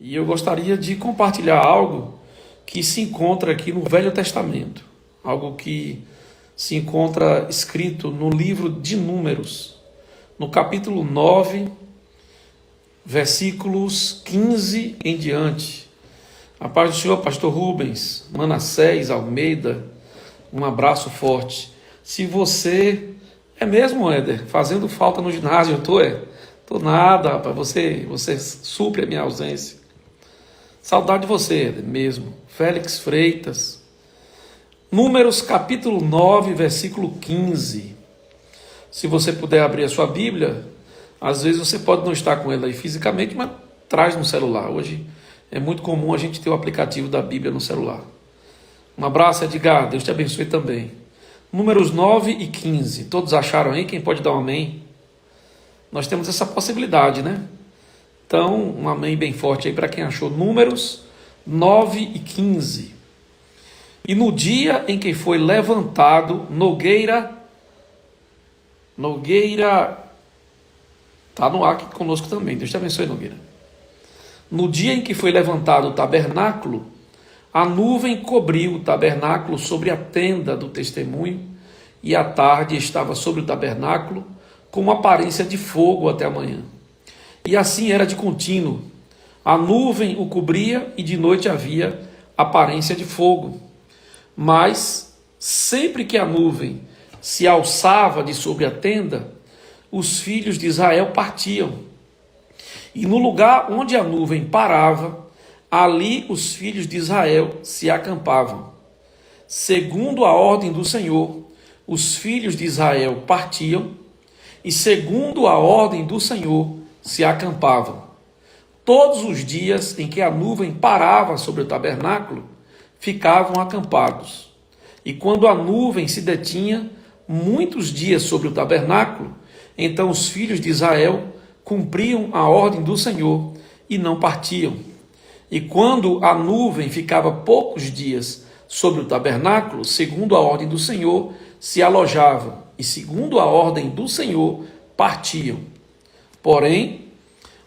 E eu gostaria de compartilhar algo que se encontra aqui no Velho Testamento, algo que se encontra escrito no livro de Números, no capítulo 9, versículos 15 em diante. A paz do Senhor, pastor Rubens, Manassés, Almeida, um abraço forte. Se você é mesmo, Éder, fazendo falta no ginásio, tô nada, rapaz, você supre a minha ausência. Saudade de você, Éder, mesmo. Félix Freitas. Números capítulo 9, versículo 15. Se você puder abrir a sua Bíblia, às vezes você pode não estar com ela aí fisicamente, mas traz no celular. Hoje é muito comum a gente ter o aplicativo da Bíblia no celular. Um abraço, Edgar, Deus te abençoe também. Números 9 e 15. Todos acharam aí? Quem pode dar um amém? Nós temos essa possibilidade, né? Então, um amém bem forte aí para quem achou. Números 9 e 15. E no dia em que foi levantado Nogueira, está no ar aqui conosco também, Deus te abençoe, Nogueira. No dia em que foi levantado o tabernáculo, a nuvem cobriu o tabernáculo sobre a tenda do testemunho, e à tarde estava sobre o tabernáculo com uma aparência de fogo até a manhã. E assim era de contínuo. A nuvem o cobria e de noite havia aparência de fogo. Mas, sempre que a nuvem se alçava de sobre a tenda, os filhos de Israel partiam. E no lugar onde a nuvem parava, ali os filhos de Israel se acampavam. Segundo a ordem do Senhor, os filhos de Israel partiam, e segundo a ordem do Senhor, se acampavam. Todos os dias em que a nuvem parava sobre o tabernáculo, ficavam acampados. E quando a nuvem se detinha muitos dias sobre o tabernáculo, então os filhos de Israel cumpriam a ordem do Senhor e não partiam. E quando a nuvem ficava poucos dias sobre o tabernáculo, segundo a ordem do Senhor, se alojavam, e segundo a ordem do Senhor, partiam. Porém,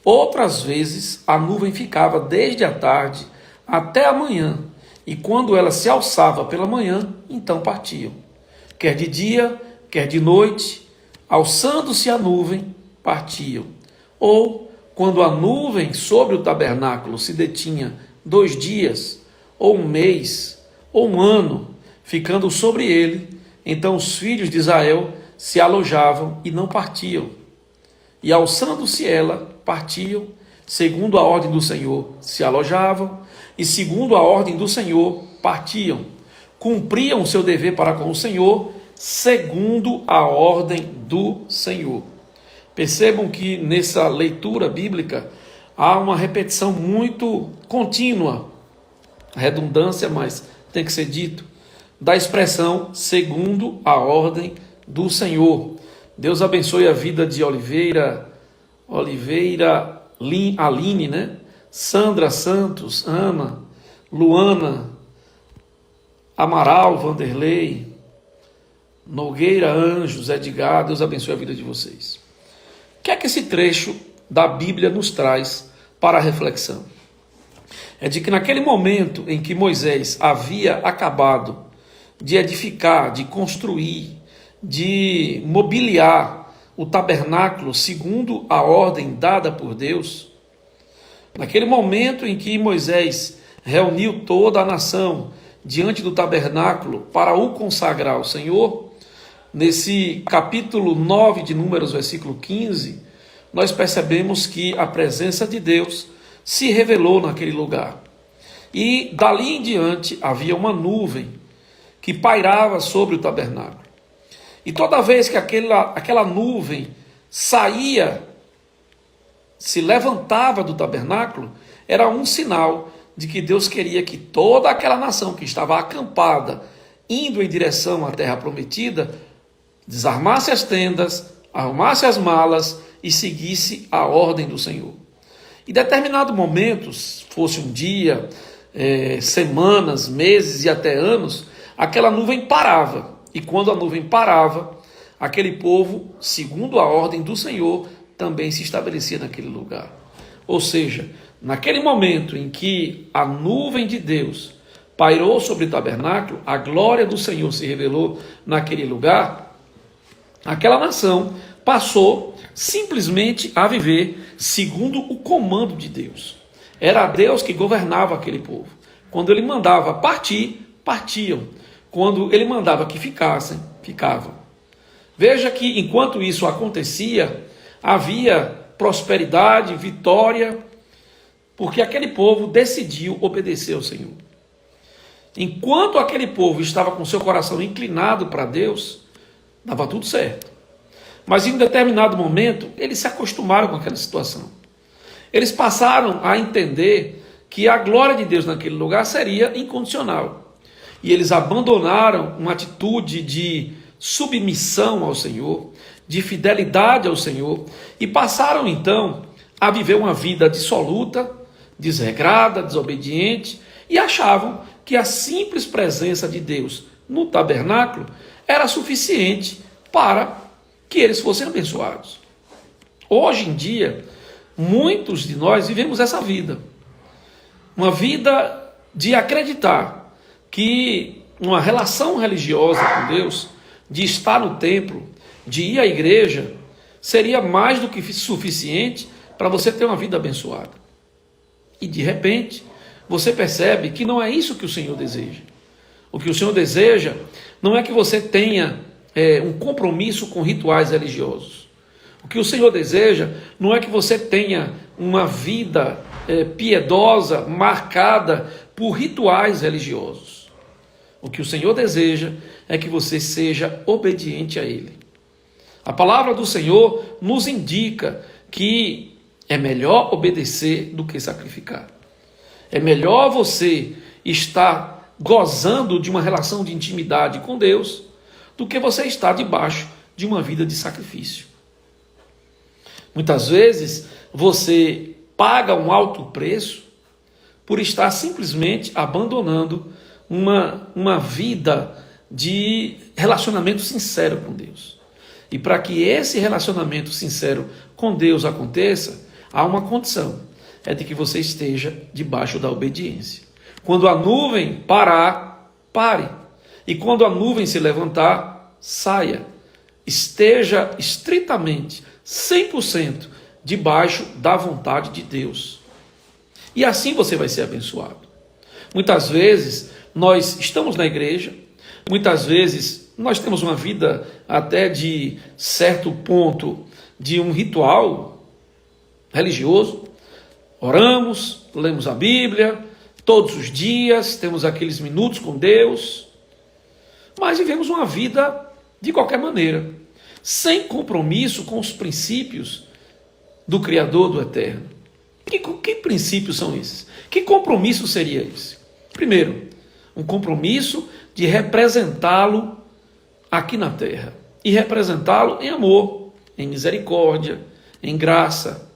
outras vezes a nuvem ficava desde a tarde até a manhã, e quando ela se alçava pela manhã, então partiam. Quer de dia, quer de noite, alçando-se a nuvem, partiam. Ou, quando a nuvem sobre o tabernáculo se detinha 2 dias, ou 1 mês, ou 1 ano, ficando sobre ele, então os filhos de Israel se alojavam e não partiam. E alçando-se ela, partiam, segundo a ordem do Senhor, se alojavam, e segundo a ordem do Senhor, partiam. Cumpriam o seu dever para com o Senhor, segundo a ordem do Senhor. Percebam que nessa leitura bíblica há uma repetição muito contínua, redundância, mas tem que ser dito, da expressão segundo a ordem do Senhor. Deus abençoe a vida de Oliveira Aline, né? Sandra Santos, Ana, Luana, Amaral, Vanderlei, Nogueira Anjos, Edgar, Deus abençoe a vida de vocês. O que é que esse trecho da Bíblia nos traz para a reflexão? É de que naquele momento em que Moisés havia acabado de edificar, de construir, de mobiliar o tabernáculo segundo a ordem dada por Deus, naquele momento em que Moisés reuniu toda a nação diante do tabernáculo para o consagrar ao Senhor, nesse capítulo 9 de Números, versículo 15, nós percebemos que a presença de Deus se revelou naquele lugar. E dali em diante havia uma nuvem que pairava sobre o tabernáculo. E toda vez que aquela nuvem saía, se levantava do tabernáculo, era um sinal de que Deus queria que toda aquela nação que estava acampada, indo em direção à terra prometida, desarmasse as tendas, arrumasse as malas e seguisse a ordem do Senhor. Em determinados momentos, fosse um dia, semanas, meses e até anos, aquela nuvem parava. E quando a nuvem parava, aquele povo, segundo a ordem do Senhor, também se estabelecia naquele lugar. Ou seja, naquele momento em que a nuvem de Deus pairou sobre o tabernáculo, a glória do Senhor se revelou naquele lugar, aquela nação passou simplesmente a viver segundo o comando de Deus. Era Deus que governava aquele povo. Quando ele mandava partir, partiam. Quando ele mandava que ficassem, ficavam. Veja que enquanto isso acontecia, havia prosperidade, vitória, porque aquele povo decidiu obedecer ao Senhor. Enquanto aquele povo estava com seu coração inclinado para Deus, dava tudo certo. Mas em um determinado momento, eles se acostumaram com aquela situação. Eles passaram a entender que a glória de Deus naquele lugar seria incondicional. E eles abandonaram uma atitude de submissão ao Senhor, de fidelidade ao Senhor, e passaram então a viver uma vida dissoluta, desregrada, desobediente, e achavam que a simples presença de Deus no tabernáculo era suficiente para que eles fossem abençoados. Hoje em dia, muitos de nós vivemos essa vida. Uma vida de acreditar que uma relação religiosa com Deus, de estar no templo, de ir à igreja, seria mais do que suficiente para você ter uma vida abençoada. E de repente, você percebe que não é isso que o Senhor deseja. O que o Senhor deseja não é que você tenha um compromisso com rituais religiosos. O que o Senhor deseja não é que você tenha uma vida piedosa, marcada por rituais religiosos. O que o Senhor deseja é que você seja obediente a Ele. A palavra do Senhor nos indica que é melhor obedecer do que sacrificar. É melhor você estar gozando de uma relação de intimidade com Deus do que você estar debaixo de uma vida de sacrifício. Muitas vezes você paga um alto preço por estar simplesmente abandonando uma vida de relacionamento sincero com Deus. E para que esse relacionamento sincero com Deus aconteça, há uma condição, é de que você esteja debaixo da obediência. Quando a nuvem parar, pare. E quando a nuvem se levantar, saia. Esteja estritamente, 100% debaixo da vontade de Deus. E assim você vai ser abençoado. Muitas vezes nós estamos na igreja, muitas vezes nós temos uma vida até de certo ponto de um ritual religioso, oramos, lemos a Bíblia, todos os dias, temos aqueles minutos com Deus, mas vivemos uma vida de qualquer maneira, sem compromisso com os princípios do Criador, do Eterno. Que princípios são esses? Que compromisso seria esse? Primeiro, um compromisso de representá-lo aqui na terra, e representá-lo em amor, em misericórdia, em graça,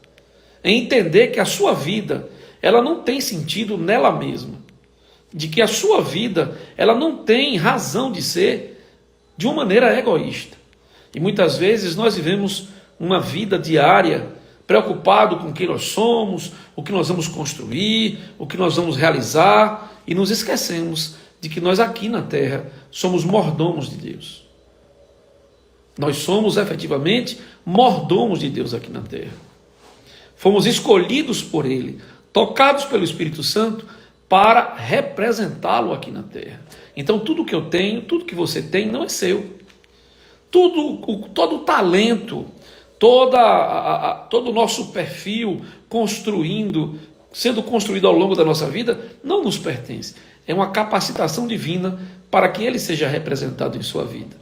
em entender que a sua vida, ela não tem sentido nela mesma, de que a sua vida, ela não tem razão de ser de uma maneira egoísta. E muitas vezes nós vivemos uma vida diária preocupado com quem nós somos, o que nós vamos construir, o que nós vamos realizar, e nos esquecemos de que nós aqui na terra somos mordomos de Deus. Nós somos efetivamente mordomos de Deus aqui na terra. Fomos escolhidos por Ele, tocados pelo Espírito Santo, para representá-lo aqui na terra. Então tudo que eu tenho, tudo que você tem, não é seu. Todo o talento, todo o nosso perfil sendo construído ao longo da nossa vida, não nos pertence. É uma capacitação divina para que ele seja representado em sua vida.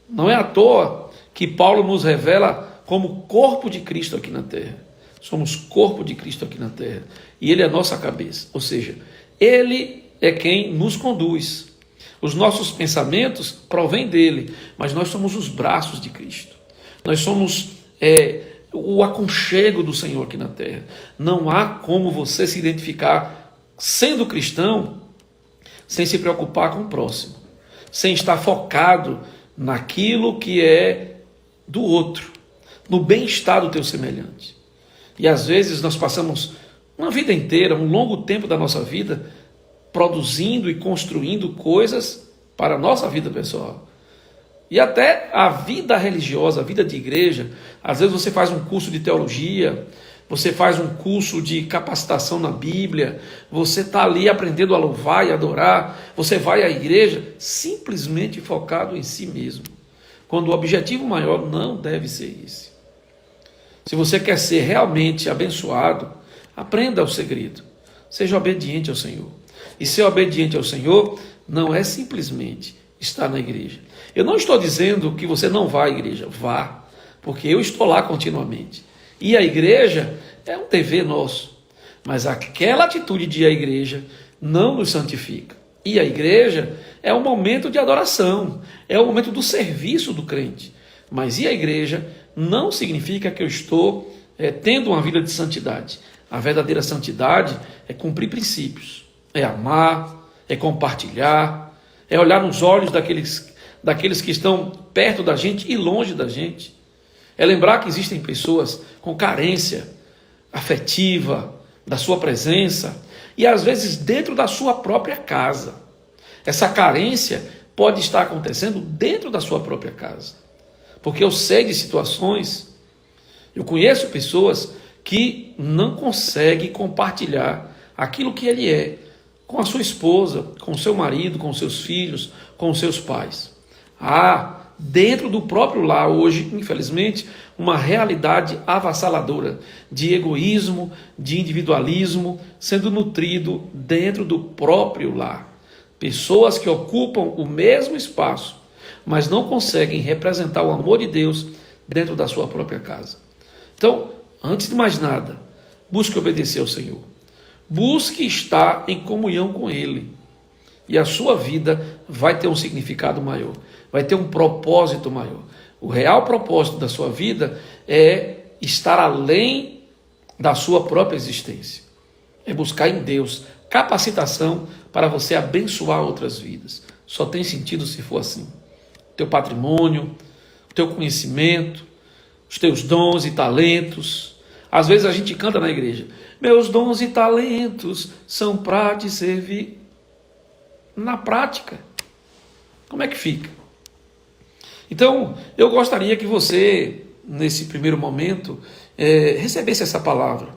Não é à toa que Paulo nos revela como corpo de Cristo aqui na terra. Somos corpo de Cristo aqui na terra. E ele é a nossa cabeça. Ou seja, ele é quem nos conduz. Os nossos pensamentos provêm dele, mas nós somos os braços de Cristo. Nós somos o aconchego do Senhor aqui na terra. Não há como você se identificar sendo cristão sem se preocupar com o próximo, sem estar focado naquilo que é do outro, no bem-estar do teu semelhante. E às vezes nós passamos uma vida inteira, um longo tempo da nossa vida, produzindo e construindo coisas para a nossa vida pessoal. E até a vida religiosa, a vida de igreja, às vezes você faz um curso de teologia, você faz um curso de capacitação na Bíblia, você está ali aprendendo a louvar e adorar, você vai à igreja simplesmente focado em si mesmo, quando o objetivo maior não deve ser esse. Se você quer ser realmente abençoado, aprenda o segredo, seja obediente ao Senhor. E ser obediente ao Senhor não é simplesmente estar na igreja. Eu não estou dizendo que você não vá à igreja, vá, porque eu estou lá continuamente. E a igreja é um dever nosso, mas aquela atitude de ir à igreja não nos santifica. E a igreja é um momento de adoração, é o momento do serviço do crente. Mas ir à igreja não significa que eu estou tendo uma vida de santidade. A verdadeira santidade é cumprir princípios, é amar, é compartilhar, é olhar nos olhos daqueles que estão perto da gente e longe da gente. É lembrar que existem pessoas com carência afetiva da sua presença e às vezes dentro da sua própria casa. Essa carência pode estar acontecendo dentro da sua própria casa. Porque eu sei de situações, eu conheço pessoas que não conseguem compartilhar aquilo que ele é com a sua esposa, com o seu marido, com os seus filhos, com os seus pais. Dentro do próprio lar hoje, infelizmente, uma realidade avassaladora de egoísmo, de individualismo, sendo nutrido dentro do próprio lar. Pessoas que ocupam o mesmo espaço, mas não conseguem representar o amor de Deus dentro da sua própria casa. Então, antes de mais nada, busque obedecer ao Senhor. Busque estar em comunhão com Ele. E a sua vida vai ter um significado maior, vai ter um propósito maior. O real propósito da sua vida é estar além da sua própria existência. É buscar em Deus capacitação para você abençoar outras vidas. Só tem sentido se for assim. Teu patrimônio, teu conhecimento, os teus dons e talentos. Às vezes a gente canta na igreja: meus dons e talentos são para te servir. Na prática, como é que fica? Então, eu gostaria que você, nesse primeiro momento, recebesse essa palavra,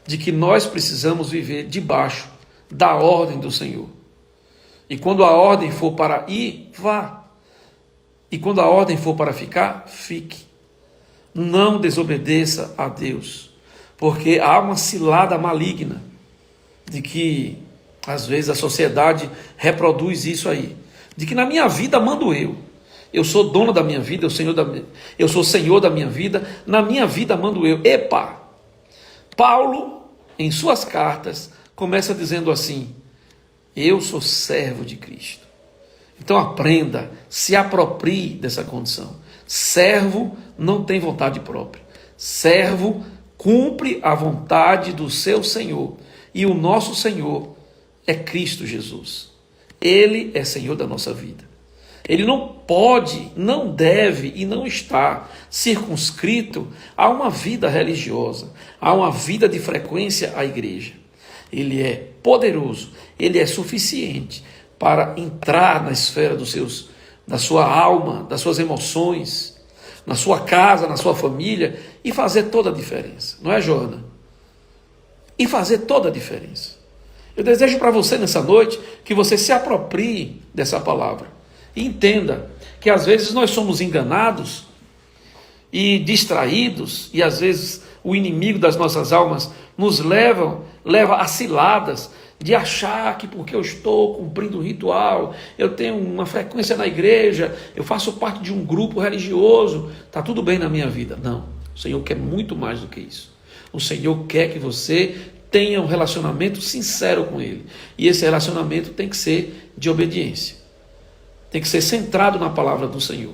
de que nós precisamos viver debaixo da ordem do Senhor. E quando a ordem for para ir, vá. E quando a ordem for para ficar, fique. Não desobedeça a Deus, porque há uma cilada maligna de que, às vezes, a sociedade reproduz isso aí, de que na minha vida mando eu sou dono da minha vida, eu sou senhor da minha vida, na minha vida mando eu. Epa! Paulo, em suas cartas, começa dizendo assim: eu sou servo de Cristo. Então aprenda, se aproprie dessa condição. Servo não tem vontade própria. Servo cumpre a vontade do seu Senhor. E o nosso Senhor é Cristo Jesus. Ele é Senhor da nossa vida. Ele não pode, não deve e não está circunscrito a uma vida religiosa, a uma vida de frequência à igreja. Ele é poderoso, ele é suficiente para entrar na esfera da sua alma, das suas emoções, na sua casa, na sua família e fazer toda a diferença. Não é, Joana? E fazer toda a diferença. Eu desejo para você nessa noite que você se aproprie dessa palavra e entenda que às vezes nós somos enganados e distraídos e às vezes o inimigo das nossas almas nos leva a ciladas de achar que porque eu estou cumprindo um ritual, eu tenho uma frequência na igreja, eu faço parte de um grupo religioso, está tudo bem na minha vida. Não, o Senhor quer muito mais do que isso. O Senhor quer que você tenha um relacionamento sincero com Ele. E esse relacionamento tem que ser de obediência. Tem que ser centrado na palavra do Senhor.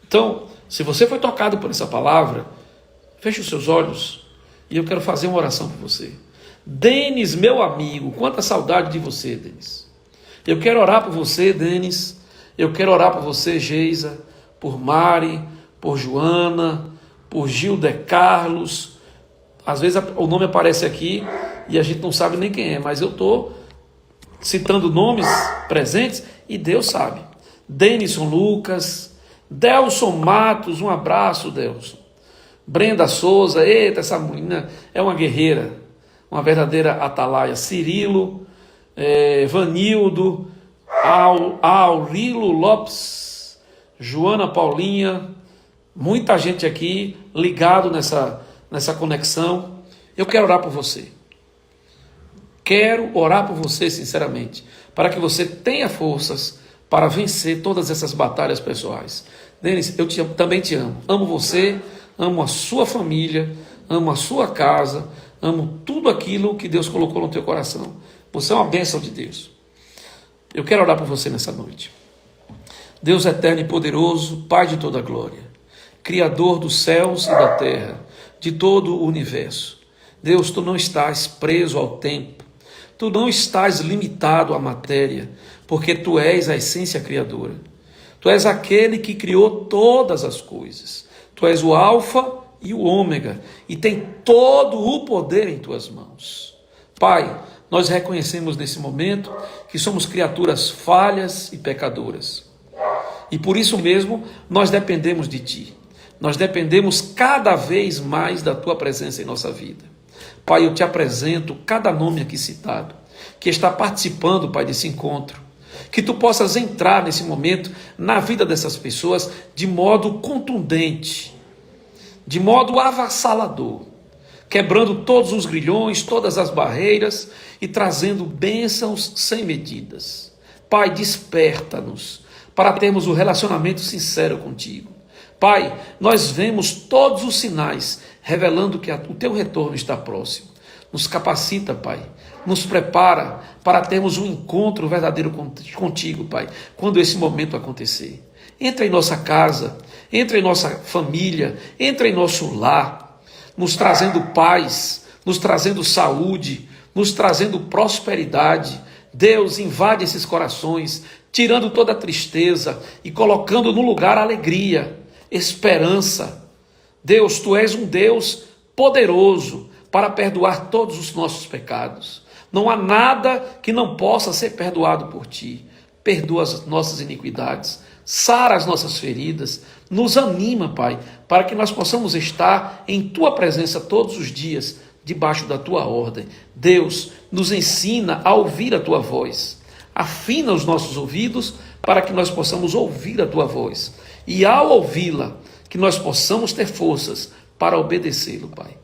Então, se você foi tocado por essa palavra, feche os seus olhos e eu quero fazer uma oração por você. Denis, meu amigo, quanta saudade de você, Denis. Eu quero orar por você, Denis. Eu quero orar por você, Geisa, por Mari, por Joana, por Gilder Carlos, Às vezes o nome aparece aqui e a gente não sabe nem quem é, mas eu estou citando nomes presentes e Deus sabe. Denison Lucas, Delson Matos, um abraço, Delson. Brenda Souza, eita, essa menina é uma guerreira, uma verdadeira atalaia. Cirilo, Vanildo, Aurilo Lopes, Joana Paulinha, muita gente aqui ligado nessa conexão. Eu quero orar por você. Quero orar por você sinceramente, para que você tenha forças para vencer todas essas batalhas pessoais. Denis, eu também te amo. Amo você, amo a sua família, amo a sua casa, amo tudo aquilo que Deus colocou no teu coração. Você é uma bênção de Deus. Eu quero orar por você nessa noite. Deus eterno e poderoso, Pai de toda glória, Criador dos céus e da terra, de todo o universo. Deus, tu não estás preso ao tempo, tu não estás limitado à matéria, porque tu és a essência criadora. Tu és aquele que criou todas as coisas. Tu és o alfa e o ômega, e tem todo o poder em tuas mãos. Pai, nós reconhecemos nesse momento que somos criaturas falhas e pecadoras. E por isso mesmo, nós dependemos de Ti. Nós dependemos cada vez mais da Tua presença em nossa vida. Pai, eu te apresento cada nome aqui citado, que está participando, Pai, desse encontro. Que Tu possas entrar nesse momento na vida dessas pessoas de modo contundente, de modo avassalador, quebrando todos os grilhões, todas as barreiras e trazendo bênçãos sem medidas. Pai, desperta-nos para termos um relacionamento sincero contigo. Pai, nós vemos todos os sinais revelando que o teu retorno está próximo. Nos capacita, Pai, nos prepara para termos um encontro verdadeiro contigo, Pai, quando esse momento acontecer. Entra em nossa casa, entra em nossa família, entra em nosso lar, nos trazendo paz, nos trazendo saúde, nos trazendo prosperidade. Deus, invade esses corações, tirando toda a tristeza e colocando no lugar alegria, esperança. Deus, Tu és um Deus poderoso para perdoar todos os nossos pecados. Não há nada que não possa ser perdoado por Ti. Perdoa as nossas iniquidades, sara as nossas feridas, nos anima, Pai, para que nós possamos estar em Tua presença todos os dias, debaixo da Tua ordem. Deus, nos ensina a ouvir a Tua voz. Afina os nossos ouvidos para que nós possamos ouvir a Tua voz. E ao ouvi-la, que nós possamos ter forças para obedecê-lo, Pai.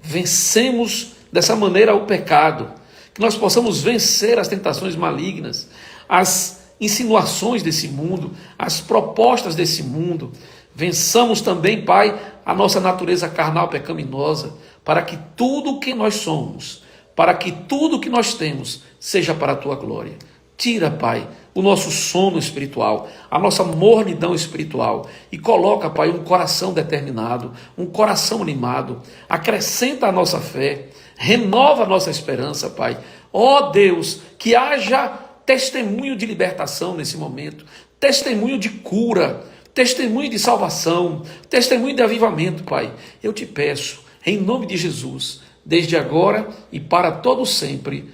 Vencemos dessa maneira o pecado, que nós possamos vencer as tentações malignas, as insinuações desse mundo, as propostas desse mundo. Vençamos também, Pai, a nossa natureza carnal pecaminosa, para que tudo o que nós somos, para que tudo o que nós temos, seja para a Tua glória. Tira, Pai, o nosso sono espiritual, a nossa mornidão espiritual e coloca, Pai, um coração determinado, um coração animado, acrescenta a nossa fé, renova a nossa esperança, Pai. Ó Deus, que haja testemunho de libertação nesse momento, testemunho de cura, testemunho de salvação, testemunho de avivamento, Pai. Eu te peço, em nome de Jesus, desde agora e para todo sempre,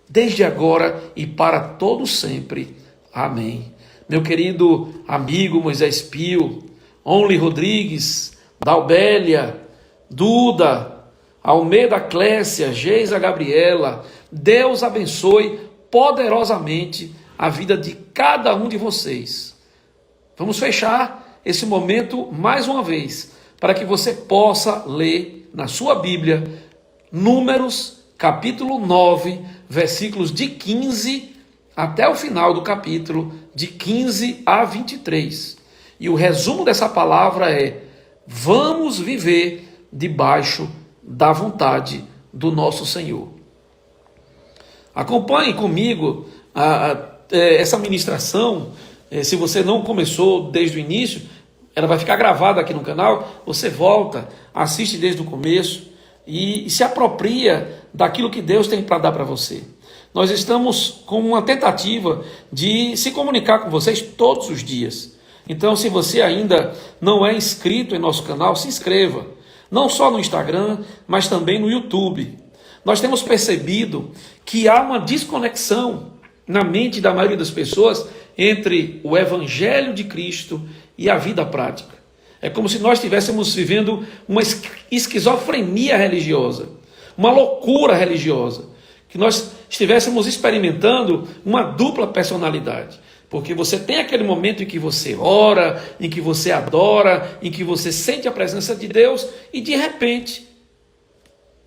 desde agora e para todo sempre. Amém. Meu querido amigo Moisés Pio, Only Rodrigues, Dalbélia, Duda, Almeida Clécia, Geisa Gabriela, Deus abençoe poderosamente a vida de cada um de vocês. Vamos fechar esse momento mais uma vez, para que você possa ler na sua Bíblia, Números, capítulo 9, versículos de 15 até o final do capítulo, de 15 a 23. E o resumo dessa palavra é: vamos viver debaixo da vontade do nosso Senhor. Acompanhe comigo essa ministração. Se você não começou desde o início, ela vai ficar gravada aqui no canal. Você volta, assiste desde o começo e se apropria daquilo que Deus tem para dar para você. Nós estamos com uma tentativa de se comunicar com vocês todos os dias. Então, se você ainda não é inscrito em nosso canal, se inscreva. não só no Instagram, mas também no YouTube. Nós temos percebido que há uma desconexão na mente da maioria das pessoas entre o Evangelho de Cristo e a vida prática. É como se nós estivéssemos vivendo uma esquizofrenia religiosa, uma loucura religiosa, que nós estivéssemos experimentando uma dupla personalidade. Porque você tem aquele momento em que você ora, em que você adora, em que você sente a presença de Deus e de repente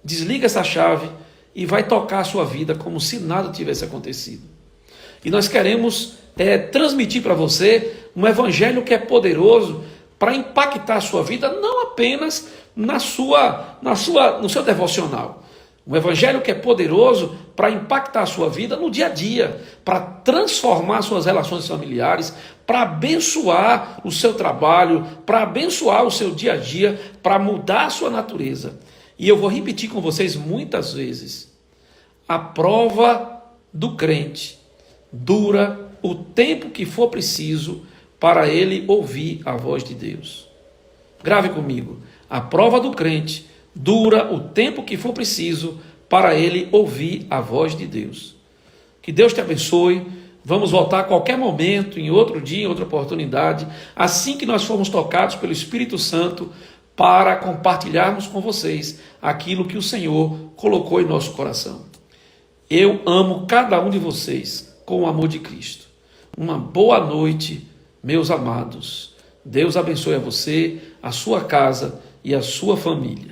desliga essa chave e vai tocar a sua vida como se nada tivesse acontecido. E nós queremos transmitir para você um evangelho que é poderoso para impactar a sua vida, não apenas no seu devocional. Um evangelho que é poderoso para impactar a sua vida no dia a dia, para transformar suas relações familiares, para abençoar o seu trabalho, para abençoar o seu dia a dia, para mudar a sua natureza. E eu vou repetir com vocês muitas vezes: a prova do crente dura o tempo que for preciso para ele ouvir a voz de Deus. Grave comigo: a prova do crente dura o tempo que for preciso para ele ouvir a voz de Deus. Que Deus te abençoe. Vamos voltar a qualquer momento, em outro dia, em outra oportunidade, assim que nós formos tocados pelo Espírito Santo, para compartilharmos com vocês aquilo que o Senhor colocou em nosso coração. Eu amo cada um de vocês com o amor de Cristo. Uma boa noite, meus amados. Deus abençoe a você, a sua casa e a sua família.